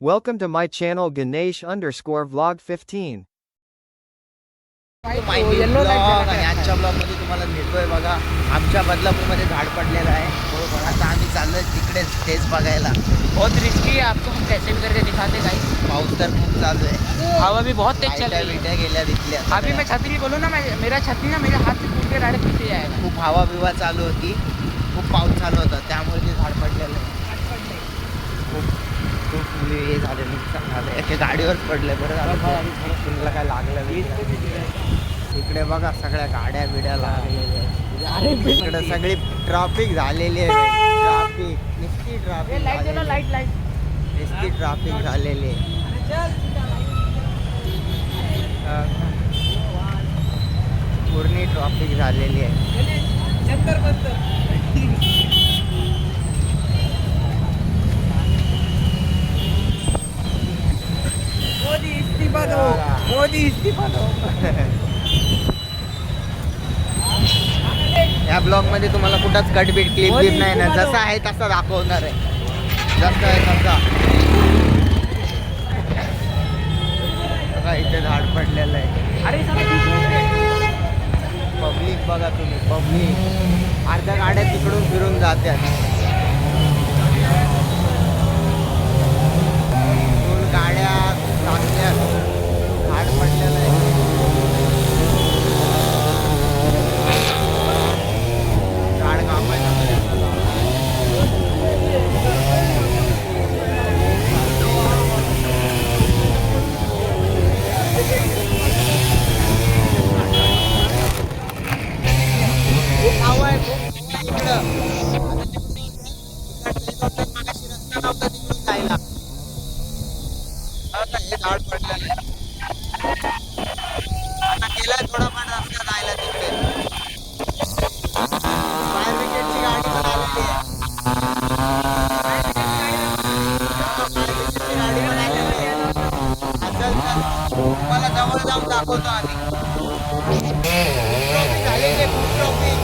Welcome to my channel Ganesh_vlog 15. आणि आजच्या blog मध्ये तुम्हाला भेटतोय बघा आमच्या बदलापूरमध्ये झाड पडलेलं आहे बरोबर. आता आम्ही चाललोय तिकडेच तेच बघायला. बहुत रिस्की है, आपको हम कैसे भी करके दिखाते गाइस. पाऊस तर खूप चालू आहे, हवा भी बहुत तेज चल रही विट्या गेल्या तिथल्या. है. अभी मैं छतरी बोलूँ ना, मेरा छतरी ना मेरे हाथ से टूट के डायरेक्ट पीछे जाएगा. खूप हवा बिवा चालू होती, खूप पाऊस चालू होता, त्यामुळे ते झाड पडलेलं आहे. खूप हे झालं, नुकसान झालं. एका गाडीवर पडलंय. बरं झालं तुम्हाला काय लागलं नाही. इकडे बघा सगळ्या गाड्या बिड्या लागलेल्या आहेत. इकडे सगळी ट्रॅफिक झालेली आहे. ट्रॅफिक नुसती ट्रॅफिक नुसती ट्रॅफिक झालेली आहे. पूर्ण ट्रॅफिक झालेली आहे. मोदी इस्तीफा दो. या ब्लॉग मध्ये तुम्हाला कुठंच कटबीट क्लिप बिप नाही ना, जसा आहे तसा दाखवणार आहे. जसं आहे तसा बघा. इथे झाड पडलेलं आहे. अरे पब्लिक बघा तुम्ही, पब्लिक अर्ध्या गाड्या तिकडून फिरून जात्यात. दोन गाड्या चालल्यात, झाड पडलेलं आहे. झाड कापायचं खूप हवा आहे, खूप इकडं. रस्ता नव्हता तिकडून जायला. हे झाड पडलेलं आहे. आता गेलाय थोडाफार रस्ता जायला तिकडे. फायर ब्रिगेडची गाडी पण आलेली आहे. गाडी पण आलेली आहे. असेल तर तुम्हाला जवळ जाऊन दाखवतो आम्ही. ट्रॉफिक झालेली आहे, खूप ट्रॉफिक.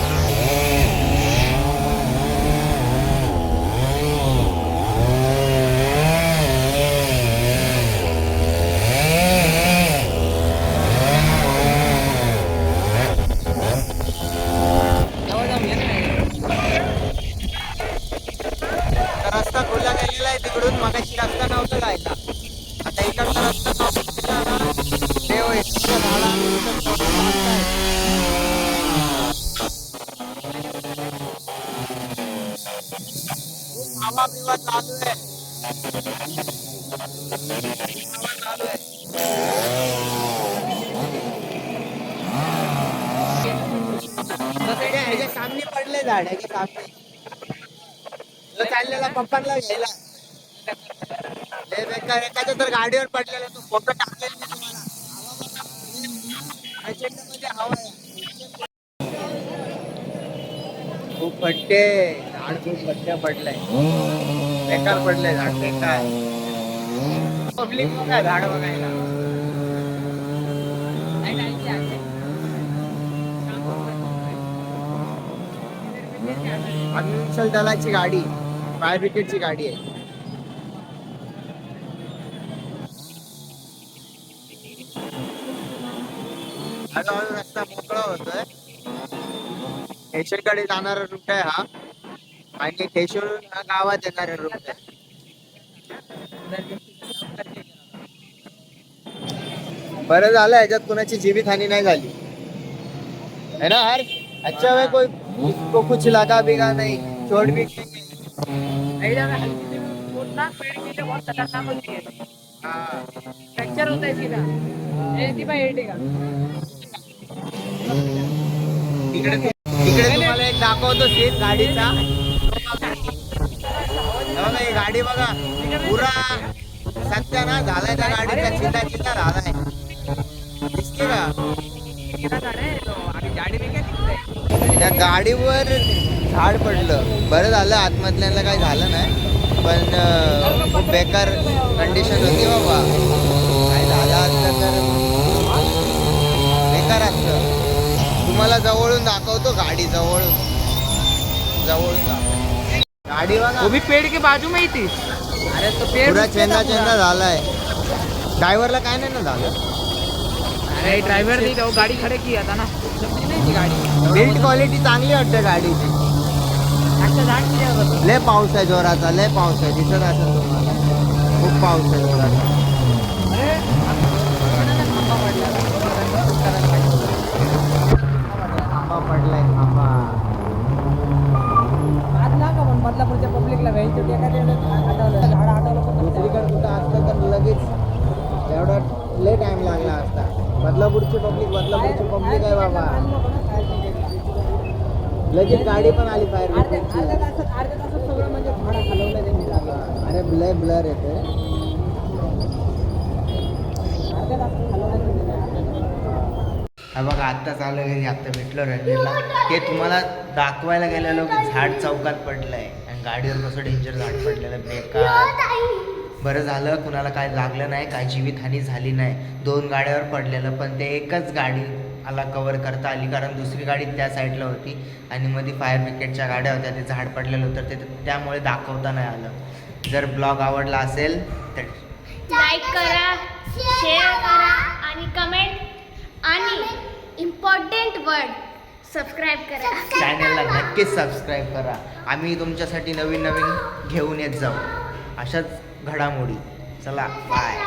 रस्ता खुला गेलेला आहे तिकडून. मगाशी रस्ता नव्हता जायचा, आता इकडचा रस्ता हवा बिवा चालू आहे. ह्याच्या सामने पडले झाड, ह्याच्या सामने चाललेला पप्पांना घ्यायला. बेकार एखाद्या तर गाडीवर पडलेला, तो फोटो टाकलेला मी तुम्हाला. हवा खूप फटके, झाड खूप फटक्या पडलाय. बेकार पडलंय झाड, बेकार. पब्लिक बघा झाड बघायला. अग्निशमन दलाची गाडी, फायर ब्रिगेडची गाडी आहे. हळूहळू रस्ता मोकळा होतोय. स्टेशनकडे जाणारा रूट आहे हा, आणि स्टेशन गावात येणारा रूट आहे. बरं झालं ह्याच्यात कुणाची जीवितहानी नाही झाली है ना. हर अच्छा है, कोई को कुछ लगा बिगा नहीं, चोट भी बहुत खतरनाक होती है. हाँ. फ्रैक्चर होता है सीधा. तिकडे तुम्हाला एक दाखवतो सीन गाडीचा. बघा ही गाडी बघा, पुरा सत्यानाश झालाय त्या गाडीचा. चिंता चिंता झालाय, दिसते का. त्या गाडीवर झाड पडलं. बरं झालं आतमधल्याला काही झालं नाही, पण खूप बेकार कंडिशन होती बाबा. काय झालं असतं तर बेकार असतं. तुम्हाला जवळून दाखवतो गाडी, जवळून दाखवतो गाडी बघा. वो भी पेड़ के बाजू में ही थी. अरे तो पेड़ पुरा रुकते था चेंदा पूरा. झालाय. ड्रायव्हरला काय नाही ना झालं. अरे ड्रायव्हर नाही तो गाडी खडे की आता ना जमली नाही ती गाडी. बिल्ड क्वालिटी चांगली वाटते गाडीची. अच्छा झाड किती होतं? लय पाऊस आहे जोराचा, लय पाऊस आहे. दिसत असेल तुम्हाला खूप पाऊस आहे जोराचा. अरे खांबा पडला. खांबा पडलाय खांबा. आजला का पण बदलापूरच्या पब्लिकला घ्यायचं ते एखाद्या झाड आठवलं पण दुसरीकडे कुठं असतं तर लगेच एवढा लय टाइम लागला असता. बदलापूरची पब्लिक आहे बाबा. लगेच गाडी पण आली फायर ब्रिगेडची. अर्ध्या तासात सगळं म्हणजे झाडं हलवलं त्यांनी जागा. अरे लय ब्लर येते. अर्ध्या तासात हलवलं त्यांनी जागा. हा बघा आत्ता चालू आहे. आत्ता भेटलो रणवीरला. ते तुम्हाला दाखवायला गेलेलो की झाड चौकात पडलंय आणि गाडीवर कसं डेंजर झाड पडलेलं बेकार. बरं झालं कुणाला काय लागलं नाही, काय जीवितहानी झाली नाही. 2 गाड्यावर पडलेलं पण ते एकच गाडी आला कवर करता आली कारण दुसरी गाडी त्या साईडला होती आणि मध्ये फायर ब्रिगेडच्या गाड्या होत्या. ते झाड पडलेलं होतं ते त्यामुळे दाखवता नाही आलं. जर ब्लॉग आवडला असेल तर लाईक करा, शेअर करा आणि कमेंट आणि इम्पॉर्टंट वर्ड सबस्क्राईब करा. चॅनलला नक्कीच सबस्क्राईब करा. आम्ही तुमच्यासाठी नवीन घेऊन येत जाऊ अशाच घडामोडी. चला बाय.